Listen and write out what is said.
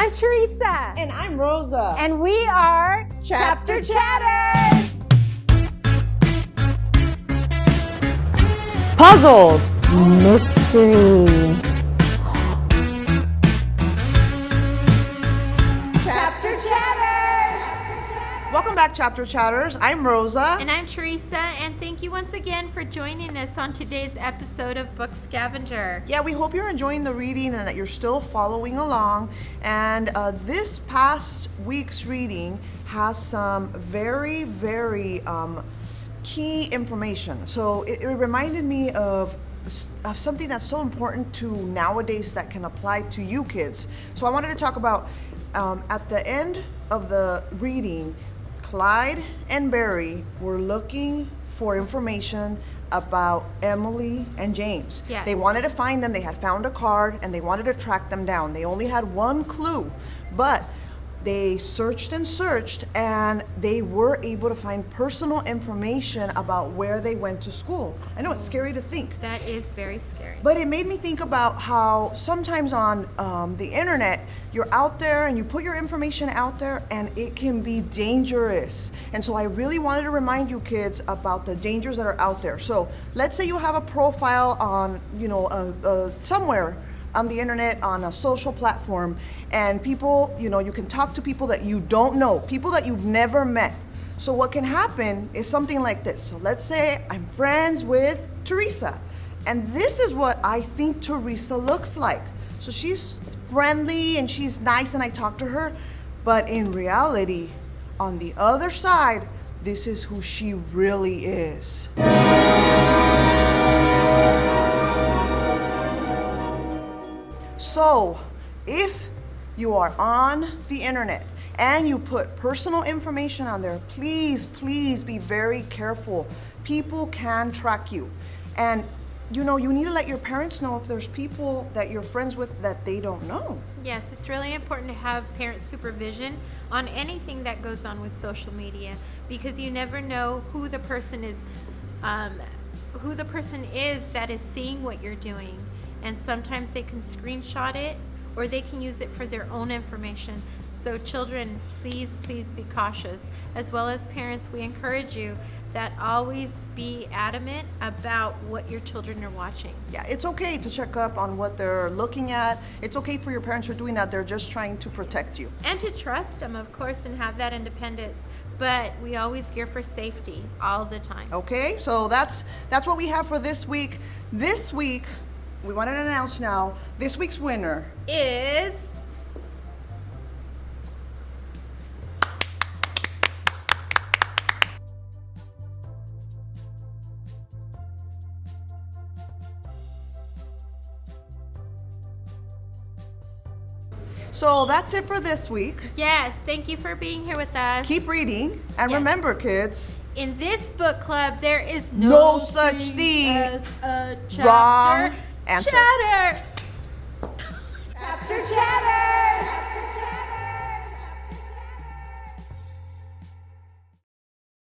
I'm Theresa. And I'm Rosa. And we are Chapter Chatters. Puzzled. Mystery. Chapter Chatters. Welcome back, Chapter Chatters. I'm Rosa. And I'm Theresa, and thank you once again for joining us on today's episode of Book Scavenger. Yeah, we hope you're enjoying the reading and that you're still following along. And this past week's reading has some very, very key information. So it reminded me of something that's so important to nowadays that can apply to you kids. So I wanted to talk about at the end of the reading, Clyde and Barry were looking for information about Emily and James. Yes. They wanted to find them. They had found a card and they wanted to track them down. They only had one clue, but they searched and searched and they were able to find personal information about where they went to school. I know it's scary to think. That is very scary. But it made me think about how sometimes on the internet, you're out there and you put your information out there and it can be dangerous. And so I really wanted to remind you kids about the dangers that are out there. So let's say you have a profile on, somewhere on the internet, on a social platform, and people, you can talk to people that you don't know, people that you've never met. So what can happen is something like this. So let's say I'm friends with Theresa, and this is what I think Theresa looks like. So she's friendly and she's nice and I talk to her, but in reality, on the other side, this is who she really is. So, if you are on the internet and you put personal information on there, please, please be very careful. People can track you. And you need to let your parents know if there's people that you're friends with that they don't know. Yes, it's really important to have parent supervision on anything that goes on with social media, because you never know who the person is that is seeing what you're doing. And sometimes they can screenshot it or they can use it for their own information. So children, please, please be cautious. As well as parents, we encourage you that always be adamant about what your children are watching. Yeah, it's okay to check up on what they're looking at. It's okay for your parents who are doing that. They're just trying to protect you. And to trust them, of course, and have that independence. But we always gear for safety all the time. Okay, so that's what we have for this week. This week, we wanted to announce now, this week's winner is So that's it for this week. Yes, thank you for being here with us. Keep reading, and Yes. Remember, kids, In this book club, there is no such thing as a chapter wrong answer. chatter. Chapter Chatters.